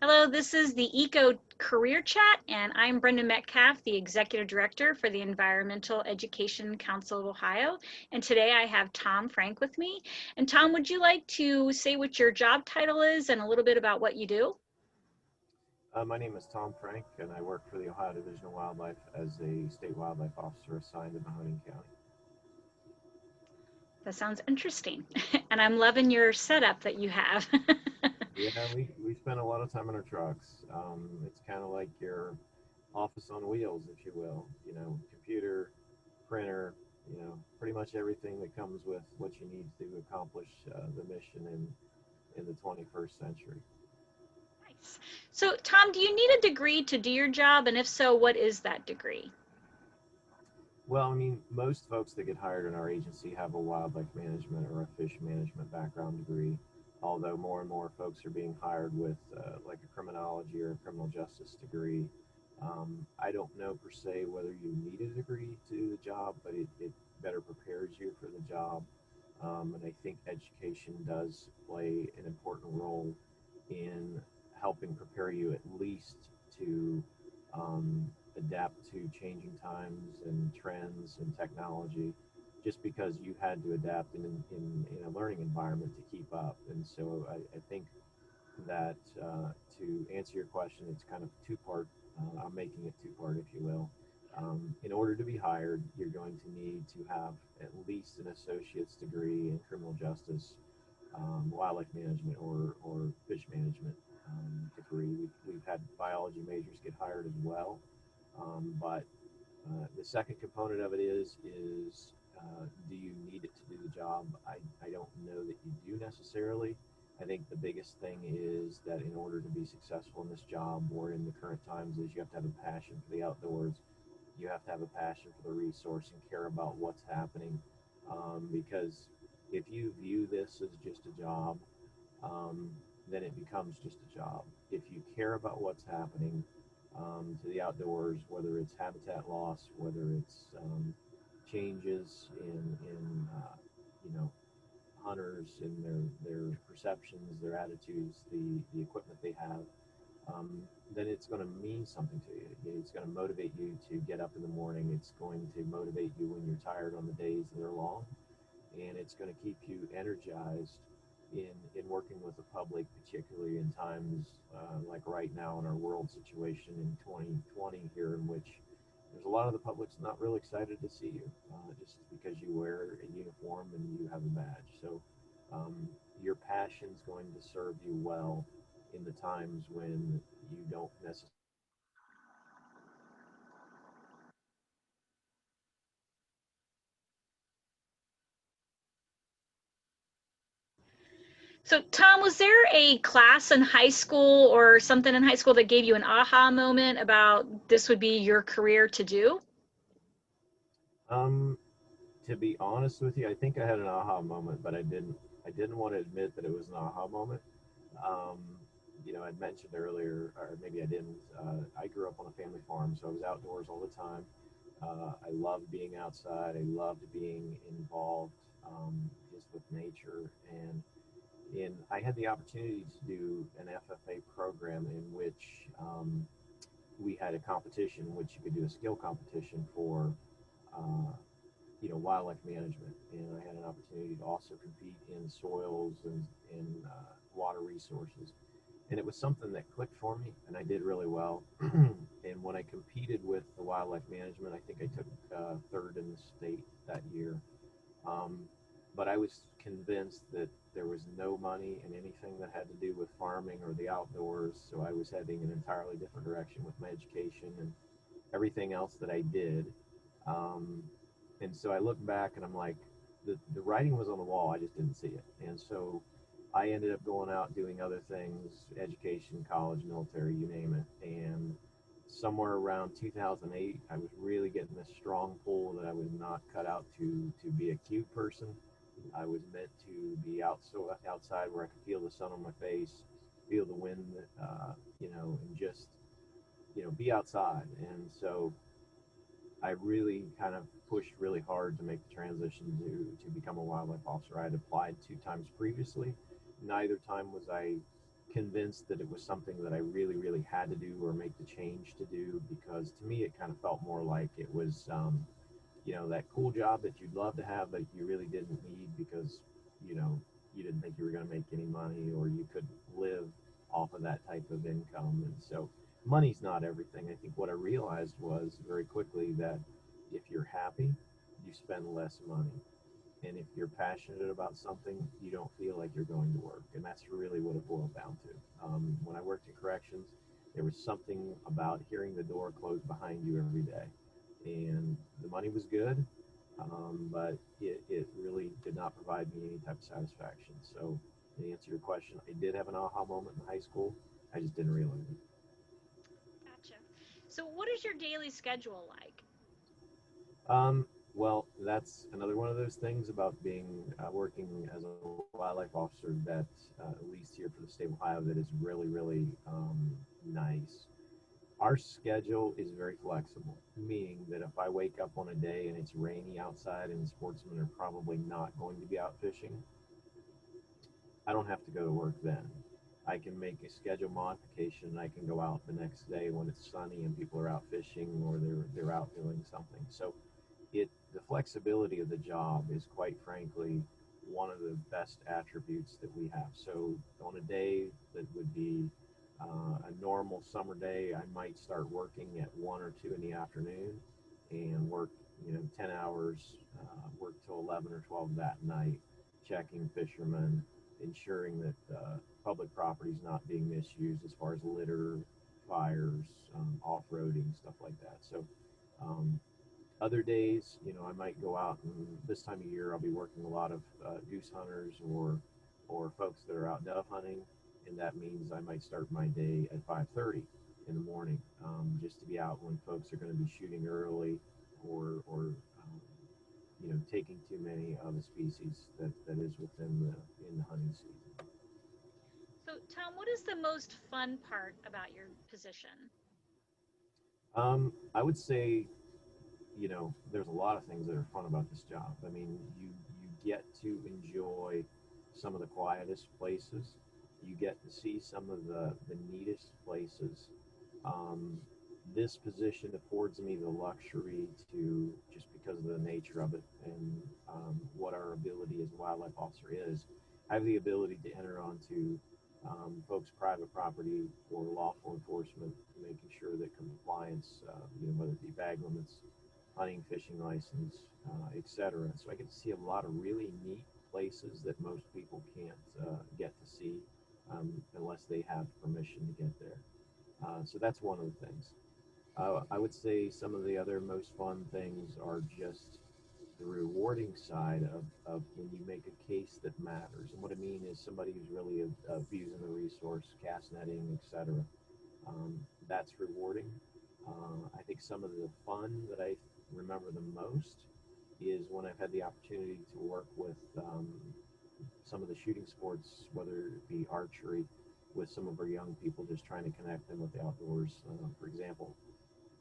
Hello, this is the Eco Career Chat, and I'm Brenda Metcalf, the Executive Director for the Environmental Education Council of Ohio. And today I have Tom Frank with me. And Tom, would you like to say what your job title is and a little bit about what you do? My name is Tom Frank, and I work for the Ohio Division of Wildlife as a state wildlife officer assigned to Mahoning County. That sounds interesting. And I'm loving your setup that you have. Yeah, we spend a lot of time in our trucks. It's kind of like your office on wheels, if you will. Computer, printer, pretty much everything that comes with what you need to accomplish the mission in the 21st century. Nice. So, Tom, do you need a degree to do your job? And if so, what is that degree? Well, I mean, most folks that get hired in our agency have a wildlife management or a fish management background degree, although more and more folks are being hired with like a criminology or a criminal justice degree. I don't know per se whether you need a degree to do the job, but it better prepares you for the job. And I think education does play an important role in helping prepare you at least to adapt to changing times and trends and technology, just because you had to adapt in a learning environment to keep up. And so I think that to answer your question, it's kind of two part. I'm making it two part, if you will. In order to be hired, you're going to need to have at least an associate's degree in criminal justice, wildlife management, or fish management degree. We've had biology majors get hired as well, but the second component of it is do you need it to do the job? I don't know that you do necessarily. I think the biggest thing is that in order to be successful in this job or in the current times is you have to have a passion for the outdoors. You have to have a passion for the resource and care about what's happening. Because if you view this as just a job, um, then it becomes just a job. If you care about what's happening to the outdoors, whether it's habitat loss, whether it's changes in you know hunters and their perceptions, their attitudes, the equipment they have, then it's going to mean something to you. It's going to motivate you to get up in the morning. It's going to motivate you when you're tired on the days that are long, and it's going to keep you energized in working with the public, particularly in times like right now in our world situation in 2020 here, in which there's a lot of the public's not real excited to see you just because you wear a uniform and you have a badge. So your passion's going to serve you well in the times when you don't necessarily. So, Tom, was there a class in high school or something in high school that gave you an aha moment about this would be your career to do? Um, to be honest with you, I think I had an aha moment, but I didn't want to admit that it was an aha moment. Um, I'd mentioned earlier, or maybe I didn't. I grew up on a family farm, so I was outdoors all the time. I loved being outside. I loved being involved just with nature, and I had the opportunity to do an FFA program in which we had a competition in which you could do a skill competition for uh, wildlife management, and I had an opportunity to also compete in soils and water resources, and it was something that clicked for me, and I did really well. And when I competed with the wildlife management, I think I took third in the state that year. Um, but I was convinced that there was no money in anything that had to do with farming or the outdoors, so I was heading an entirely different direction with my education and everything else that I did. Um, and so I look back and I'm like, the writing was on the wall. I just didn't see it. And so I ended up going out doing other things, education, college, military, you name it. And somewhere around 2008, I was really getting this strong pull that I was not cut out to be a cute person. I was meant to be outside where I could feel the sun on my face, feel the wind, and just be outside. And so I really kind of pushed really hard to make the transition to become a wildlife officer. I had applied two times previously. Neither time was I convinced that it was something that I really, really had to do or make the change to do, because to me it kind of felt more like it was, that cool job that you'd love to have, but you really didn't need because, you know, you didn't think you were going to make any money or you could live off of that type of income. And so money's not everything. I think what I realized was very quickly that if you're happy, you spend less money. And if you're passionate about something, you don't feel like you're going to work. And that's really what it boiled down to. When I worked in corrections, there was something about hearing the door close behind you every day. And the money was good, but it really did not provide me any type of satisfaction. So, to answer your question, I did have an aha moment in high school. I just didn't realize it. Gotcha. So what is your daily schedule like? Well, that's another one of those things about being working as a wildlife officer that, at least here for the state of Ohio, that is really, really nice. Our schedule is very flexible, meaning that if I wake up on a day and it's rainy outside and sportsmen are probably not going to be out fishing, I don't have to go to work then. I can make a schedule modification and I can go out the next day when it's sunny and people are out fishing or they're out doing something. So the flexibility of the job is quite frankly one of the best attributes that we have. So on a day that would be a normal summer day, I might start working at 1 or 2 in the afternoon and work 10 hours, work till 11 or 12 that night, checking fishermen, ensuring that public property is not being misused as far as litter, fires, off-roading, stuff like that. So um, other days, I might go out, and this time of year I'll be working a lot of goose hunters or folks that are out dove hunting, and that means I might start my day at 5:30 in the morning, just to be out when folks are going to be shooting early or taking too many of the species that is within the hunting season. So Tom, what is the most fun part about your position? I would say there's a lot of things that are fun about this job. I mean, you get to enjoy some of the quietest places. You get to see some of the neatest places. Um, this position affords me the luxury to, just because of the nature of it and what our ability as a wildlife officer is, I have the ability to enter onto folks' private property for lawful enforcement, making sure that compliance, whether it be bag limits, hunting, fishing license, etc. So I get to see a lot of really neat places that most people can't get to see unless they have permission to get there. So that's one of the things. I would say some of the other most fun things are just the rewarding side of when you make a case that matters. And what I mean is somebody who's really abusing the resource, cast netting, etc. That's rewarding. I think some of the fun that I remember the most is when I've had the opportunity to work with some of the shooting sports, whether it be archery, with some of our young people, just trying to connect them with the outdoors. For example,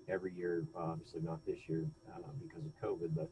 every year, obviously not this year because of COVID, but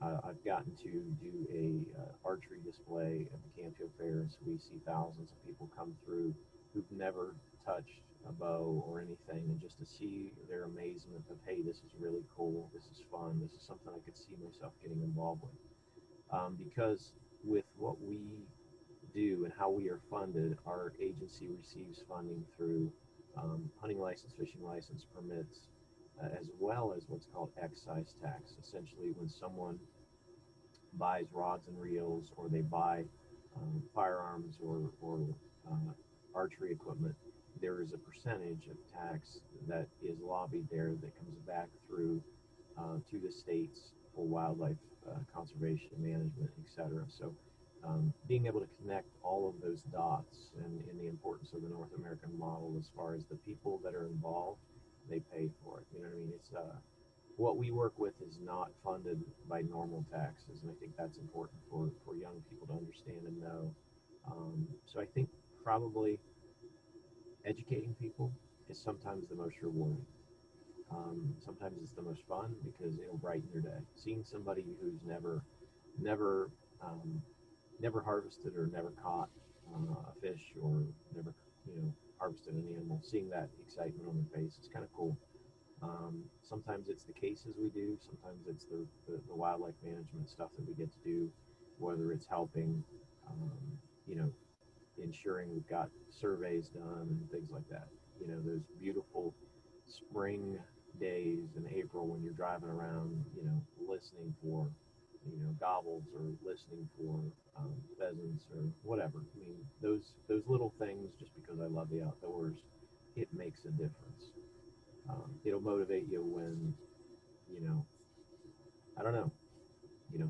I've gotten to do a archery display at the Canfield Fair, and so we see thousands of people come through who've never touched a bow or anything, and just to see their amazement of, hey, this is really cool, this is fun, this is something I could see myself getting involved with. Because with what we do and how we are funded, our agency receives funding through hunting license, fishing license, permits, as well as what's called excise tax. Essentially, when someone buys rods and reels or they buy firearms or archery equipment, there is a percentage of tax that is lobbied there that comes back through to the states for wildlife conservation management, etc. So being able to connect all of those dots and the importance of the North American model as far as the people that are involved, they pay for it. You know what I mean? It's what we work with is not funded by normal taxes, and I think that's important for young people to understand and know. So I think probably educating people is sometimes the most rewarding. Sometimes it's the most fun because it'll brighten your day. Seeing somebody who's never, um, never harvested or never caught a fish or never, seeing that excitement on their face. It's kind of cool. Sometimes it's the cases we do. Sometimes it's the wildlife management stuff that we get to do, whether it's helping, um, you know, ensuring we've got surveys done and things like that. Those beautiful spring days in April when you're driving around, listening for, gobbles or listening for pheasants or whatever. I mean, those little things, just because I love the outdoors, it makes a difference. It'll motivate you when, you know, I don't know,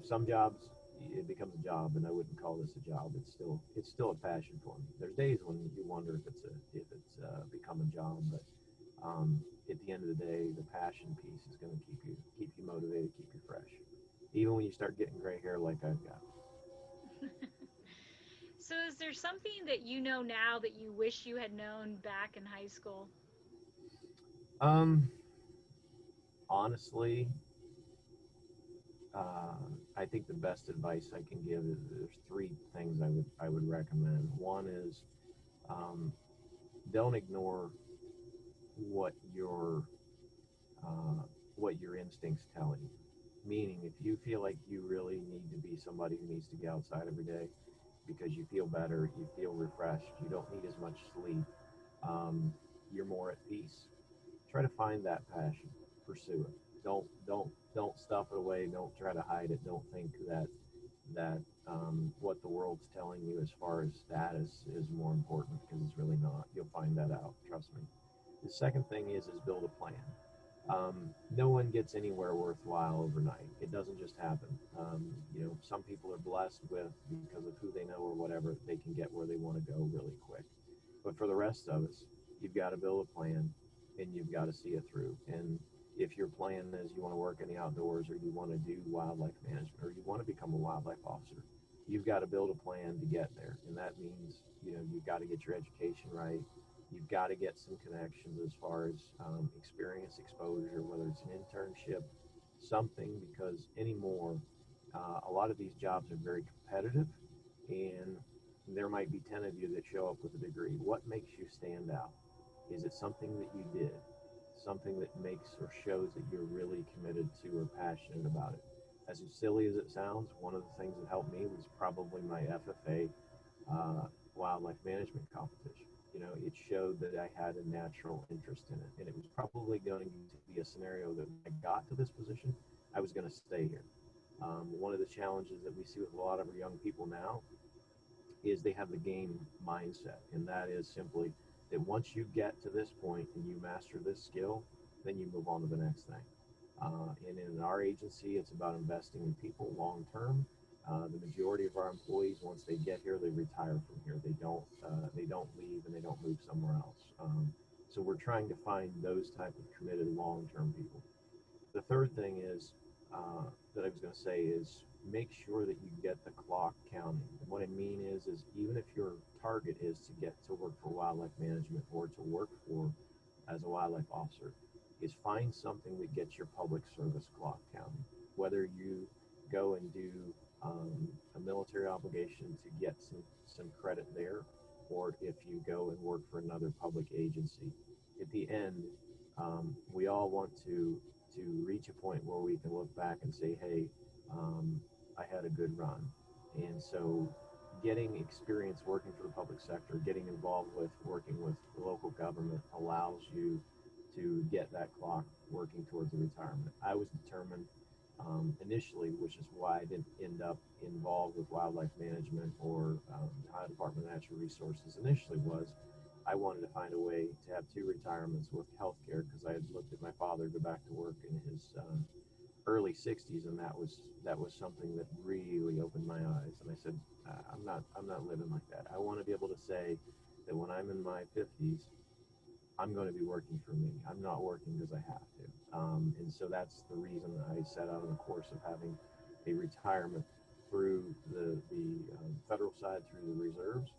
some jobs it becomes a job, and I wouldn't call this a job. It's still a passion for me. There's days when you wonder if it's become a job, but at the end of the day, the passion piece is going to keep you motivated, keep you fresh, even when you start getting gray hair like I've got. So, is there something that you know now that you wish you had known back in high school? Um, Honestly, uh, I think the best advice I can give is there's three things I would recommend. One is um, don't ignore what your uh, what your instincts tell you. Meaning, if you feel like you really need to be somebody who needs to get outside every day because you feel better, you feel refreshed, you don't need as much sleep, um, you're more at peace. Try to find that passion, pursue it. Don't stuff it away. Don't try to hide it. Don't think that what the world's telling you as far as status is more important, because it's really not. You'll find that out. Trust me. The second thing is build a plan. No one gets anywhere worthwhile overnight. It doesn't just happen. Some people are blessed with, because of who they know or whatever, they can get where they want to go really quick. But for the rest of us, you've got to build a plan, and you've got to see it through. And if your plan is you want to work in the outdoors, or you want to do wildlife management, or you want to become a wildlife officer, you've got to build a plan to get there. And that means, you've got to get your education right. You've got to get some connections as far as experience, exposure, whether it's an internship, something, because anymore, a lot of these jobs are very competitive, and there might be 10 of you that show up with a degree. What makes you stand out? Is it something that you did? Something that makes or shows that you're really committed to or passionate about it? As silly as it sounds, one of the things that helped me was probably my FFA wildlife management competition. It showed that I had a natural interest in it, and it was probably going to be a scenario that when I got to this position, I was going to stay here. One of the challenges that we see with a lot of our young people now is they have the game mindset, and that is simply that once you get to this point and you master this skill, then you move on to the next thing. And in our agency, it's about investing in people long term. The majority of our employees, once they get here, they retire from here. They don't leave, and they don't move somewhere else. So we're trying to find those type of committed long term people. The third thing is that I was going to say is make sure that you get the clock counting. And what I mean is even if your target is to get to work for wildlife management or to work for as a wildlife officer, is find something that gets your public service clock counting. Whether you go and do a military obligation to get some credit there, or if you go and work for another public agency. At the end, we all want to reach a point where we can look back and say, hey, I had a good run. And so getting experience working for the public sector, getting involved with working with local government allows you to get that clock working towards a retirement. I was determined initially, which is why I didn't end up involved with wildlife management or Ohio Department of Natural Resources initially, was I wanted to find a way to have two retirements with health care, because I had looked at my father go back to work in his early 60s, and that was something that really opened my eyes. And I said, I'm not living like that. I want to be able to say that when I'm in my 50s, I'm going to be working for me. I'm not working because I have to. And so that's the reason I set out on a course of having a retirement through the federal side, through the reserves,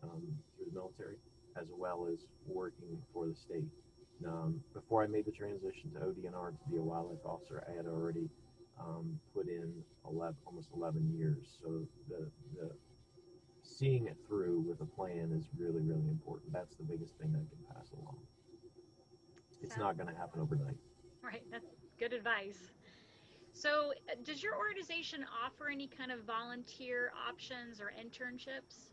through the military, as well as working for the state. Before I made the transition to ODNR to be a wildlife officer, I had already put in almost 11 years. So the seeing it through with a plan is really, really important. That's the biggest thing I can pass along. It's Sounds not going to happen overnight. right. That's good advice. So, does your organization offer any kind of volunteer options or internships?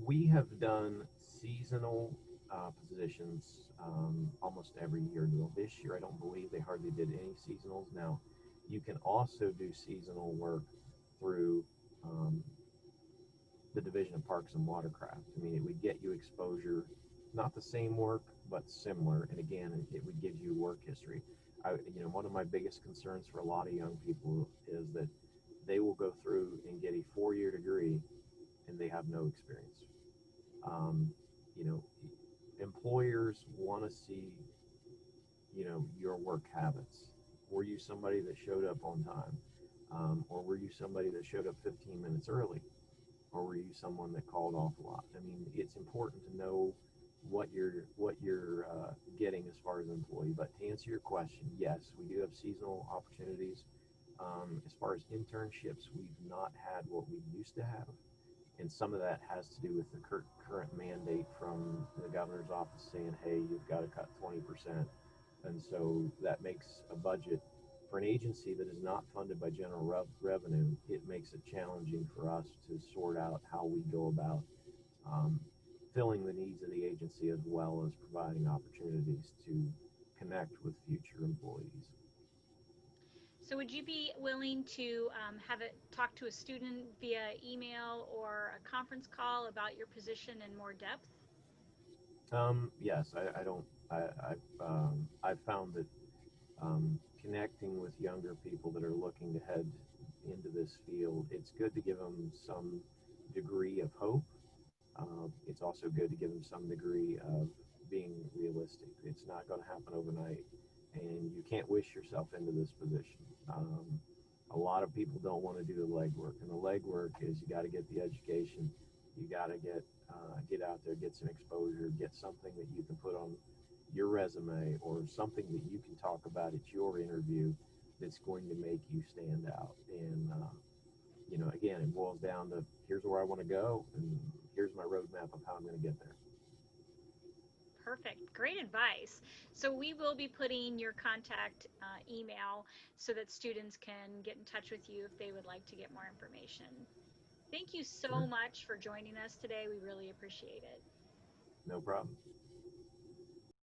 We have done seasonal positions almost every year. This year, I don't believe they hardly did any seasonals. Now, you can also do seasonal work through um, the Division of Parks and Watercraft. I mean, it would get you exposure, not the same work, but similar. And again, it would give you work history. One of my biggest concerns for a lot of young people is that they will go through and get a 4-year degree and they have no experience. Um, you know, employers want to see, your work habits. Were you somebody that showed up on time? Or were you somebody that showed up 15 minutes early? Or were you someone that called off a lot? I mean, it's important to know what you're getting as far as an employee. But to answer your question, yes, we do have seasonal opportunities. As far as internships, we've not had what we used to have, and some of that has to do with the current mandate from the governor's office saying, "Hey, you've got to cut 20%," and so that makes a budget for an agency that is not funded by general revenue. It makes it challenging for us to sort out how we go about um, filling the needs of the agency as well as providing opportunities to connect with future employees. So, would you be willing to have it talk to a student via email or a conference call about your position in more depth? Yes, I don't. I've found that connecting with younger people that are looking to head into this field, it's good to give them some degree of hope. It's also good to give them some degree of being realistic. It's not going to happen overnight, and you can't wish yourself into this position. A lot of people don't want to do the legwork, and the legwork is you got to get the education, you got to get out there, get some exposure, get something that you can put on your resume or something that you can talk about at your interview that's going to make you stand out. And again, it boils down to here's where I want to go, and here's my roadmap of how I'm going to get there. Perfect. Great advice. So, we will be putting your contact email so that students can get in touch with you if they would like to get more information. Thank you so Sure, much for joining us today. We really appreciate it. no problem.